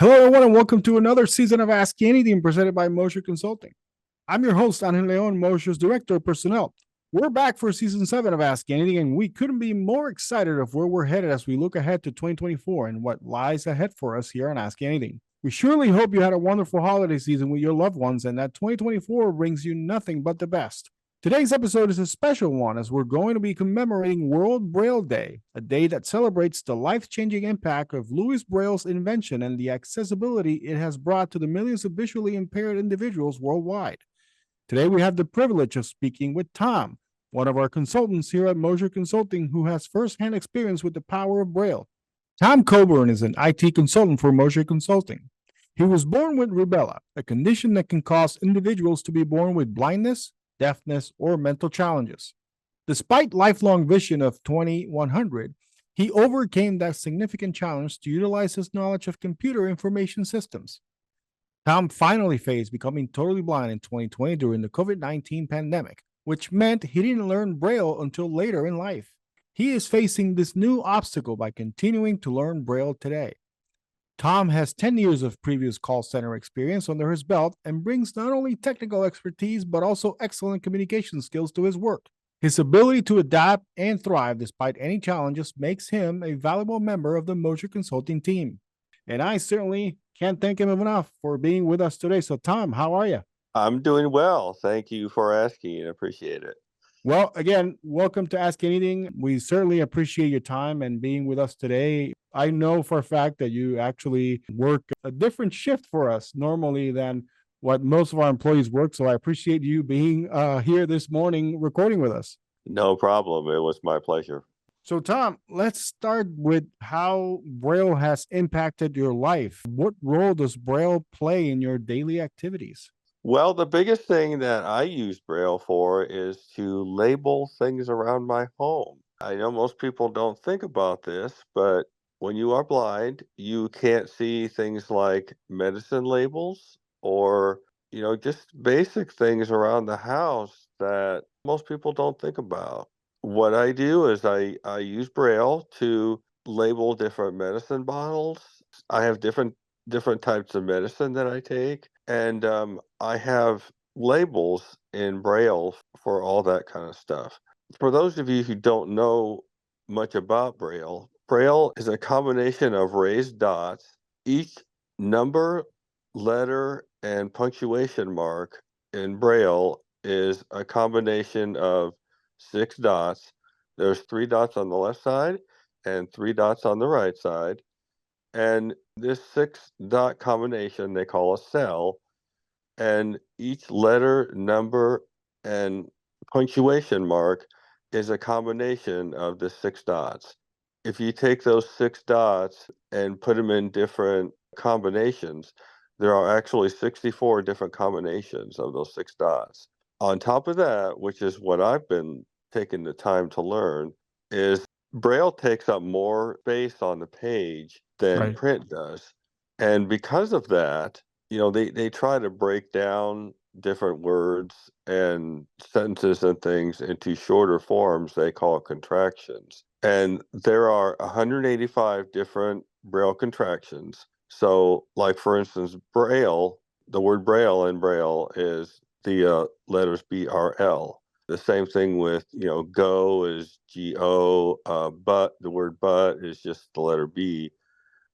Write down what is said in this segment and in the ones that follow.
Hello, everyone, and welcome to another season of Ask Anything presented by Moser Consulting. I'm your host, Angel Leon, Moser's Director of Personnel. We're back for season 7 of Ask Anything, and we couldn't be more excited of where we're headed as we look ahead to 2024 and what lies ahead for us here on Ask Anything. We surely hope you had a wonderful holiday season with your loved ones and that 2024 brings you nothing but the best. Today's episode is a special one as we're going to be commemorating World Braille Day, a day that celebrates the life-changing impact of Louis Braille's invention and the accessibility it has brought to the millions of visually impaired individuals worldwide. Today, we have the privilege of speaking with Tom, one of our consultants here at Moser Consulting, who has firsthand experience with the power of Braille. Tom Coburn is an IT consultant for Moser Consulting. He was born with Rubella, a condition that can cause individuals to be born with blindness, deafness, or mental challenges. Despite lifelong vision of 2100, he overcame that significant challenge to utilize his knowledge of computer information systems. Tom finally faced becoming totally blind in 2020 during the COVID-19 pandemic, which meant he didn't learn Braille until later in life. He is facing this new obstacle by continuing to learn Braille today. Tom has 10 years of previous call center experience under his belt and brings not only technical expertise, but also excellent communication skills to his work. His ability to adapt and thrive despite any challenges makes him a valuable member of the Moser Consulting team. And I certainly can't thank him enough for being with us today. So, Tom, how are you? I'm doing well. Thank you for asking. Appreciate it. Well, again, welcome to Ask Anything. We certainly appreciate your time and being with us today. I know for a fact that you actually work a different shift for us normally than what most of our employees work. So I appreciate you being here this morning recording with us. No problem. It was my pleasure. So, Tom, let's start with how Braille has impacted your life. What role does Braille play in your daily activities? Well, the biggest thing that I use Braille for is to label things around my home. I know most people don't think about this, but when you are blind, you can't see things like medicine labels or, just basic things around the house that most people don't think about. What I do is I use Braille to label different medicine bottles. I have different types of medicine that I take, and I have labels in Braille for all that kind of stuff. For those of you who don't know much about Braille, Braille is a combination of raised dots. Each number, letter, and punctuation mark in Braille is a combination of 6 dots. There's 3 dots on the left side and 3 dots on the right side. And this 6-dot combination they call a cell, and each letter, number, and punctuation mark is a combination of the 6 dots. If you take those 6 dots and put them in different combinations, there are actually 64 different combinations of those 6 dots. On top of that, which is what I've been taking the time to learn, is Braille takes up more space on the page than print does. And because of that, they try to break down different words and sentences and things into shorter forms they call contractions. And there are 185 different Braille contractions. So, like, for instance, Braille, the word Braille in Braille is the letters BRL. The same thing with, go is GO, but the word but is just the letter B.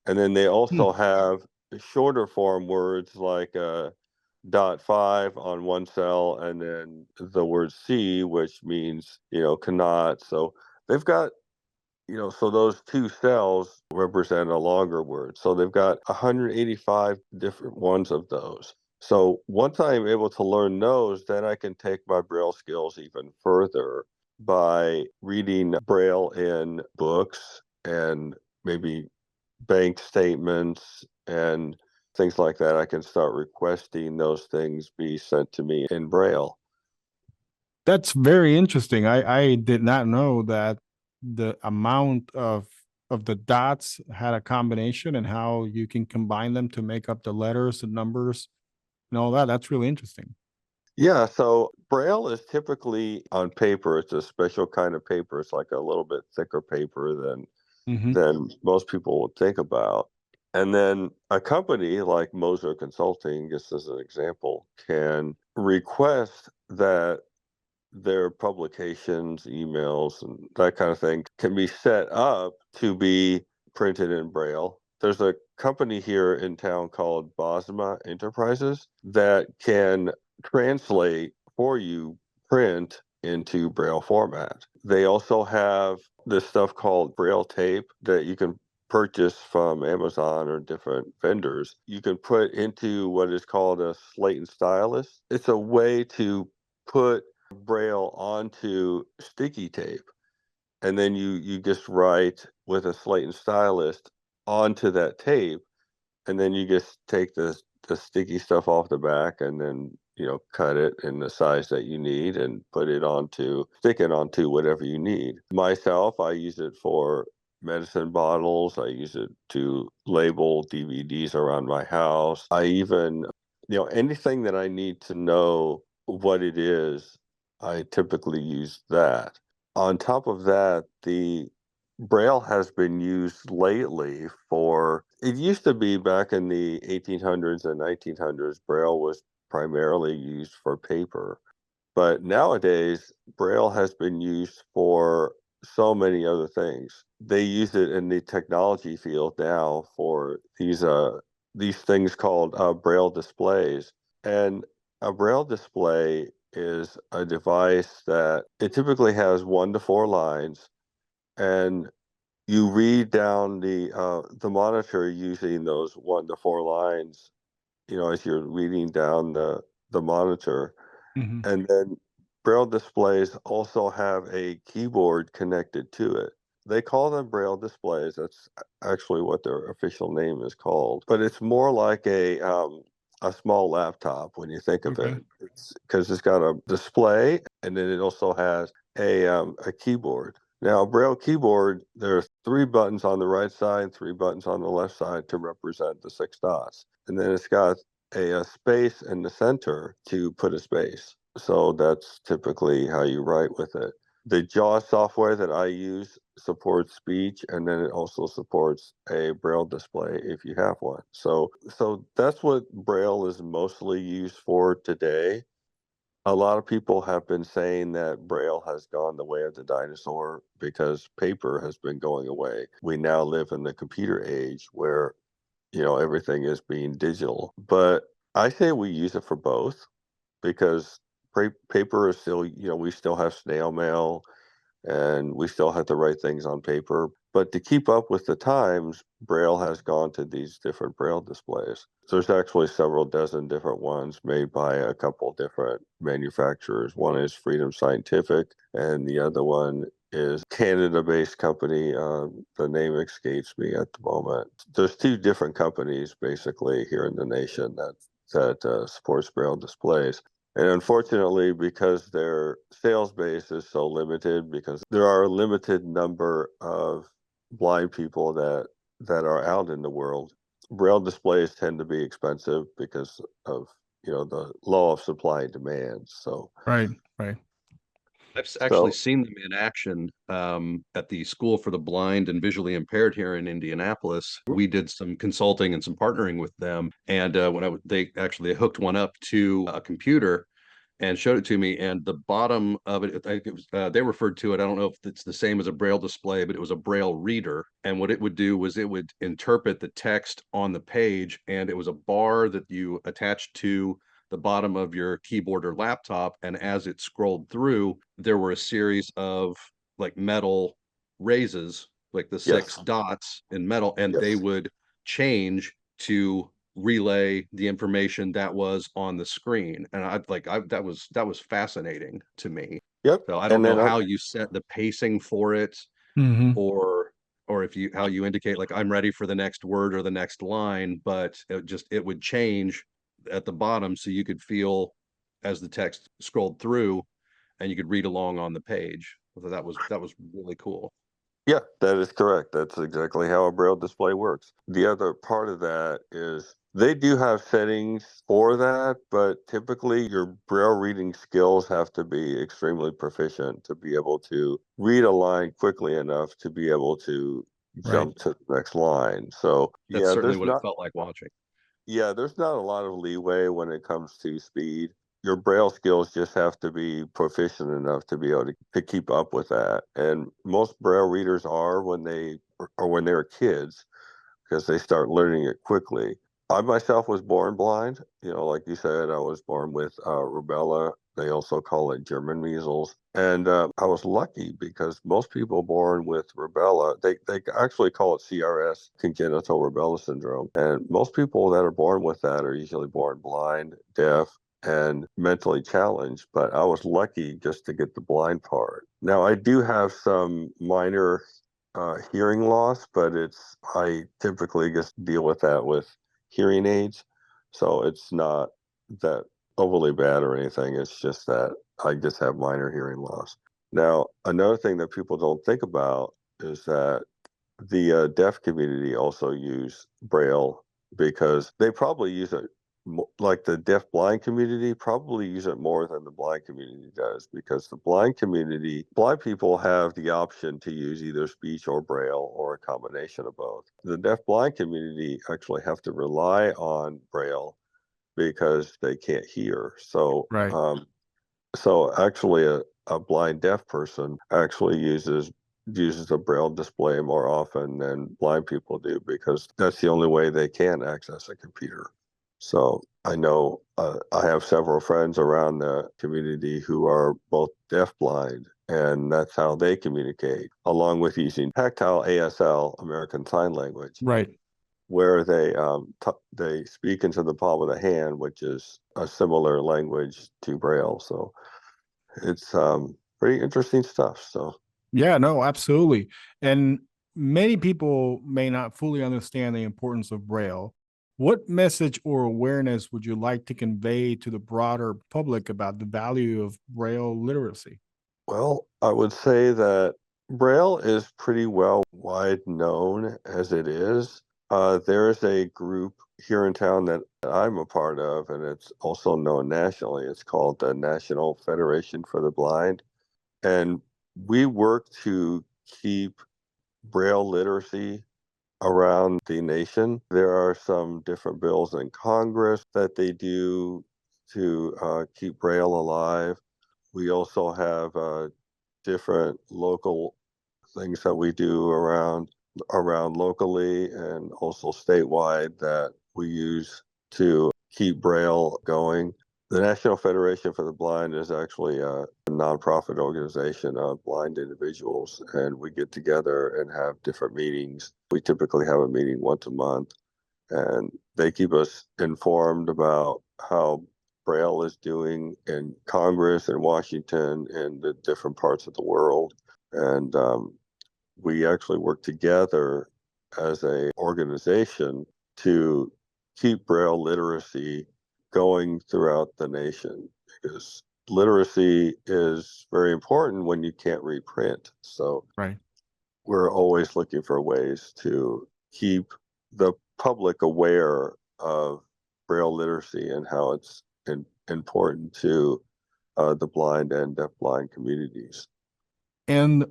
And then they also have shorter form words like .5 on one cell, and then the word C, which means, cannot. So they've got, so those 2 cells represent a longer word. So they've got 185 different ones of those. So once I'm able to learn those, then I can take my Braille skills even further by reading Braille in books and maybe bank statements and things like that. I can start requesting those things be sent to me in Braille. That's very interesting. I did not know that the amount of the dots had a combination and how you can combine them to make up the letters, the numbers, and all that. That's really interesting. Yeah, so Braille is typically on paper. It's a special kind of paper. It's like a little bit thicker paper than most people would think about. And then a company like Moser Consulting, just as an example, can request that their publications, emails, and that kind of thing can be set up to be printed in Braille. There's a company here in town called Bosma Enterprises that can translate for you print into Braille format. They also have this stuff called Braille tape that you can purchase from Amazon or different vendors. You can put into what is called a slate and stylus. It's a way to put Braille onto sticky tape, and then you just write with a slate and stylus onto that tape, and then you just take the sticky stuff off the back, and then cut it in the size that you need and stick it onto whatever you need. Myself, I use it for medicine bottles. I use it to label DVDs around my house. I even anything that I need to know what it is, I typically use that. On top of that, the Braille has been used lately it used to be back in the 1800s and 1900s, Braille was primarily used for paper. But nowadays, Braille has been used for so many other things. They use it in the technology field now for these things called Braille displays. And a Braille display is a device that it typically has 1 to 4 lines, and you read down the monitor using those 1 to 4 lines, as you're reading down the monitor. Mhm. And then Braille displays also have a keyboard connected to it. They call them Braille displays. That's actually what their official name is called. But it's more like a small laptop when you think of Okay. it. It's because it's got a display, and then it also has a keyboard. Now, a Braille keyboard, there are 3 buttons on the right side, 3 buttons on the left side to represent the 6 dots. And then it's got a space in the center to put a space. So that's typically how you write with it. The JAWS software that I use supports speech, and then it also supports a Braille display if you have one. So that's what Braille is mostly used for today. A lot of people have been saying that Braille has gone the way of the dinosaur because paper has been going away. We now live in the computer age where everything is being digital. But I say we use it for both because paper is still, we still have snail mail and we still have to write things on paper. But to keep up with the times, Braille has gone to these different Braille displays. There's actually several dozen different ones made by a couple different manufacturers. One is Freedom Scientific, and the other one is Canada-based company. The name escapes me at the moment. There's 2 different companies basically here in the nation that supports Braille displays. And unfortunately, because their sales base is so limited, because there are a limited number of blind people that are out in the world, Braille displays tend to be expensive because of the law of supply and demand. So Right. Right. Actually so seen them in action at the School for the Blind and Visually Impaired here in Indianapolis. We did some consulting and some partnering with them, and they actually hooked one up to a computer and showed it to me. And the bottom of it, I think it was, they referred to it. I don't know if it's the same as a Braille display, but it was a Braille reader. And what it would do was it would interpret the text on the page, and it was a bar that you attached to the bottom of your keyboard or laptop. And as it scrolled through, there were a series of like metal raises, like the 6 dots in metal, and they yes, would change to relay the information that was on the screen. And that was fascinating to me. yep, So I don't and know then how you set the pacing for it, Hmm. or if you how you indicate like I'm ready for the next word or the next line, but it would change at the bottom so you could feel as the text scrolled through and you could read along on the page. So that was really cool. yeah, that is correct. That's exactly how a Braille display works. The other part of that is they do have settings for that, but typically your Braille reading skills have to be extremely proficient to be able to read a line quickly enough to be able to Right. jump to the next line. So That's yeah, certainly what it felt like watching. there's not a lot of leeway when it comes to speed. Your Braille skills just have to be proficient enough to be able to keep up with that. And most Braille readers are when they're kids, because they start learning it quickly. I myself was born blind. Like you said, I was born with rubella. They also call it German measles. And I was lucky because most people born with rubella, they actually call it CRS, congenital rubella syndrome. And most people that are born with that are usually born blind, deaf, and mentally challenged. But I was lucky just to get the blind part. Now, I do have some minor hearing loss, but I typically just deal with that with hearing aids. So it's not that overly bad or anything. It's just that I just have minor hearing loss. Now, another thing that people don't think about is that the deaf community also use Braille because they probably use it like the deaf blind community probably use it more than the blind community does, because the blind people have the option to use either speech or Braille or a combination of both. The deaf blind community actually have to rely on Braille because they can't hear. So Right. so actually a blind deaf person actually uses a Braille display more often than blind people do, because that's the only way they can access a computer. So I know I have several friends around the community who are both deaf-blind, and that's how they communicate, along with using tactile ASL, American Sign Language, Right. where they speak into the palm of the hand, which is a similar language to Braille. So it's pretty interesting stuff. So Yeah, no, absolutely. And many people may not fully understand the importance of Braille. What message or awareness would you like to convey to the broader public about the value of Braille literacy? well, I would say that Braille is pretty well wide known as it is. There is a group here in town that I'm a part of, and it's also known nationally. It's called the National Federation for the Blind. And we work to keep Braille literacy around the nation. There are some different bills in Congress that they do to keep Braille alive. We also have different local things that we do around locally and also statewide that we use to keep Braille going. The National Federation for the Blind is actually a nonprofit organization of blind individuals, and we get together and have different meetings. We typically have a meeting once a month, and they keep us informed about how Braille is doing in Congress and Washington and the different parts of the world. And we actually work together as a organization to keep Braille literacy going throughout the nation, because literacy is very important when you can't read print. So Right. we're always looking for ways to keep the public aware of Braille literacy and how it's important to the blind and deafblind communities. And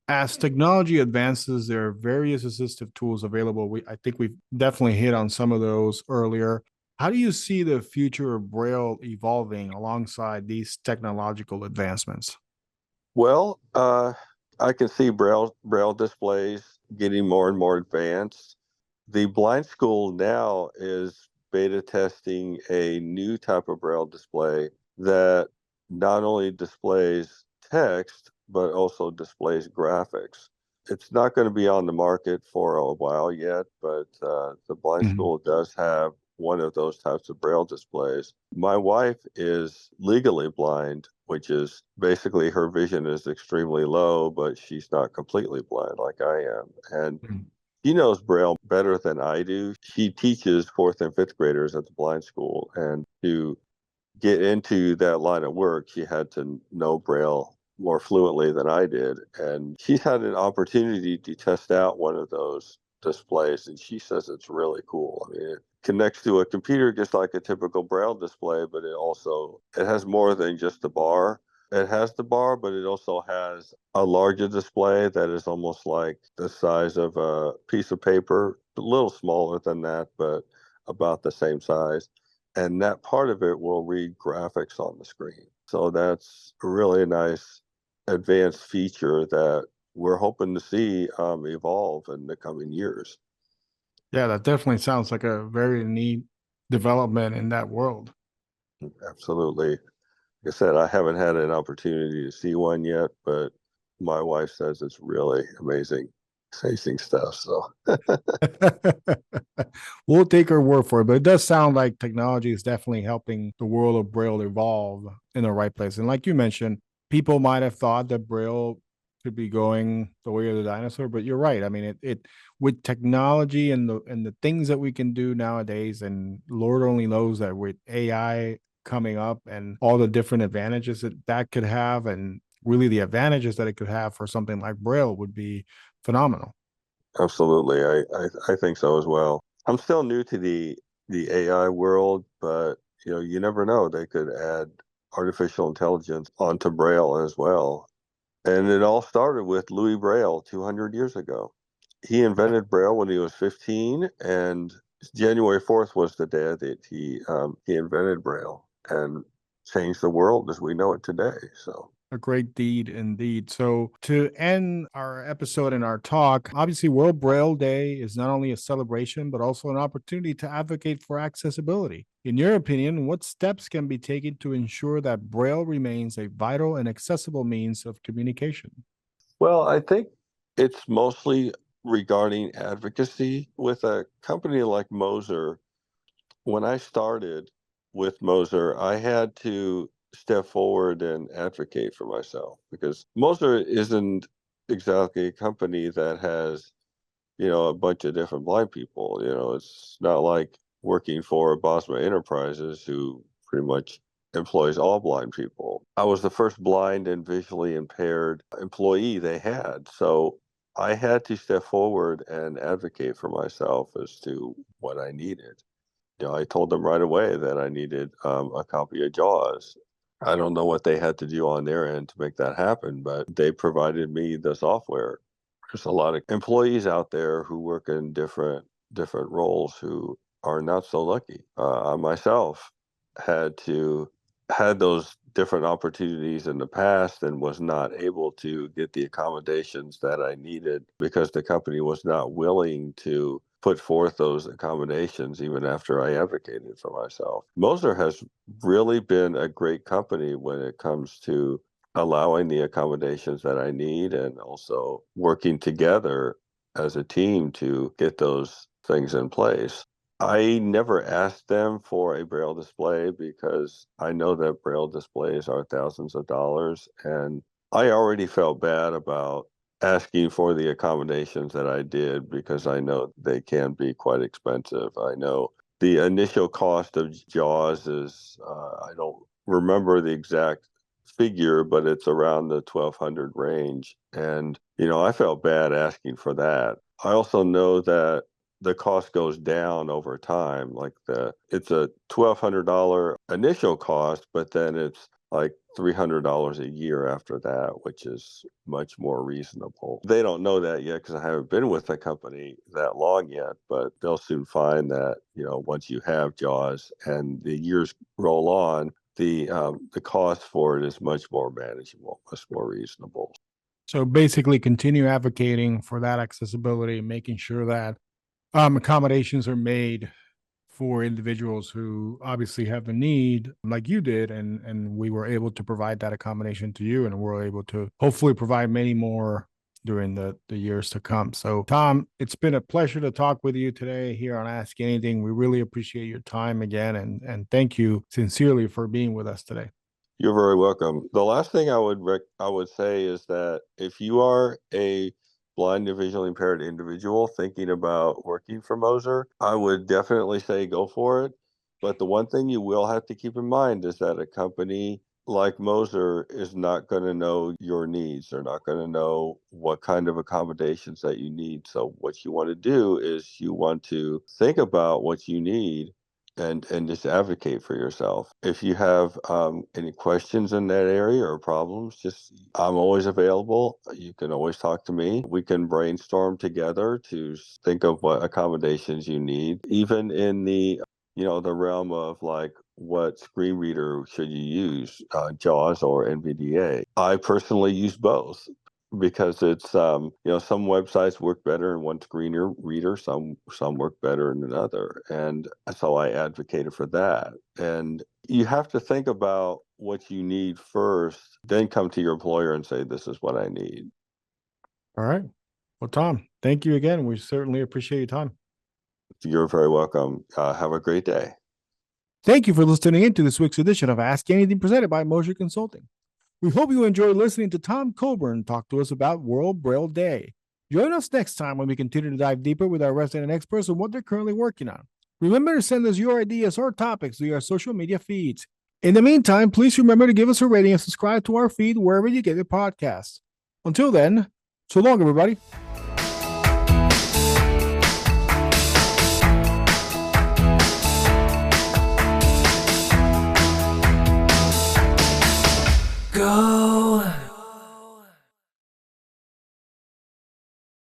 as technology advances, there are various assistive tools available. I think we've definitely hit on some of those earlier. How do you see the future of Braille evolving alongside these technological advancements? Well, I can see Braille displays getting more and more advanced. The blind school now is beta testing a new type of Braille display that not only displays text, but also displays graphics. It's not going to be on the market for a while yet, but the blind Mhm. school does have one of those types of Braille displays. My wife is legally blind, which is basically her vision is extremely low, but she's not completely blind like I am. And Mhm. she knows Braille better than I do. She teaches fourth and fifth graders at the blind school. And to get into that line of work, she had to know Braille more fluently than I did. And she's had an opportunity to test out one of those displays, and she says it's really cool. I mean, it connects to a computer just like a typical Braille display, but it has more than just a bar. It has the bar, but it also has a larger display that is almost like the size of a piece of paper, a little smaller than that, but about the same size. And that part of it will read graphics on the screen. So that's a really nice advanced feature that we're hoping to see evolve in the coming years. Yeah, that definitely sounds like a very neat development in that world. Absolutely. Like I said, I haven't had an opportunity to see one yet, but my wife says it's really amazing stuff. So We'll take her word for it, but it does sound like technology is definitely helping the world of Braille evolve in the right place. And like you mentioned, people might have thought that Braille could be going the way of the dinosaur, but you're right. I mean, it with technology and the things that we can do nowadays, and Lord only knows that with AI coming up and all the different advantages that that could have, and really the advantages that it could have for something like Braille would be phenomenal. absolutely, I think so as well. I'm still new to the AI world, but you never know. They could add artificial intelligence onto Braille as well. And it all started with Louis Braille 200 years ago. He invented Braille when he was 15, and January 4th was the day that he invented Braille and changed the world as we know it today. So A great deed indeed. So, to end our episode and our talk, obviously, World Braille Day is not only a celebration, but also an opportunity to advocate for accessibility. In your opinion, what steps can be taken to ensure that Braille remains a vital and accessible means of communication? well, I think it's mostly regarding advocacy with a company like Moser. When I started with Moser, I had to step forward and advocate for myself because Moser isn't exactly a company that has, a bunch of different blind people. It's not like working for Bosma Enterprises, who pretty much employs all blind people. I was the first blind and visually impaired employee they had. So I had to step forward and advocate for myself as to what I needed. I told them right away that I needed a copy of JAWS. I don't know what they had to do on their end to make that happen, but they provided me the software. There's a lot of employees out there who work in different roles who are not so lucky. I myself had to had those different opportunities in the past and was not able to get the accommodations that I needed because the company was not willing to put forth those accommodations even after I advocated for myself. Moser has really been a great company when it comes to allowing the accommodations that I need and also working together as a team to get those things in place. I never asked them for a Braille display because I know that Braille displays are thousands of dollars, and I already felt bad about asking for the accommodations that I did because I know they can be quite expensive. I know the initial cost of JAWS is, I don't remember the exact figure, but it's around the 1200 range. And, I felt bad asking for that. I also know that the cost goes down over time. Like it's a $1,200 initial cost, but then it's like $300 a year after that, which is much more reasonable. They don't know that yet because I haven't been with the company that long yet, but they'll soon find that, once you have JAWS and the years roll on, the cost for it is much more manageable, much more reasonable. So, basically, continue advocating for that accessibility, making sure that accommodations are made for individuals who obviously have a need like you did, and we were able to provide that accommodation to you, and we're able to hopefully provide many more during the years to come. So, Tom, it's been a pleasure to talk with you today here on Ask Anything. We really appreciate your time again, and thank you sincerely for being with us today. You're very welcome. The last thing I would say is that if you are a blind and visually impaired individual thinking about working for Moser, I would definitely say go for it. But the one thing you will have to keep in mind is that a company like Moser is not going to know your needs. They're not going to know what kind of accommodations that you need. So what you want to do is you want to think about what you need and just advocate for yourself. If you have any questions in that area or problems, I'm always available. You can always talk to me. We can brainstorm together to think of what accommodations you need, even in the realm of like what screen reader should you use, JAWS or NVDA. I personally use both because it's some websites work better in one screen reader, some work better in another, and so I advocated for that. And you have to think about what you need first, then come to your employer and say, this is what I need. All right. Well, Tom, thank you again. We certainly appreciate your time. You're very welcome. Have a great day. Thank you for listening in to this week's edition of Ask Anything presented by Moser Consulting. We hope you enjoyed listening to Tom Coburn talk to us about World Braille Day. Join us next time when we continue to dive deeper with our resident experts on what they're currently working on. Remember to send us your ideas or topics via our social media feeds. In the meantime, please remember to give us a rating and subscribe to our feed wherever you get your podcasts. Until then, so long, everybody. Go.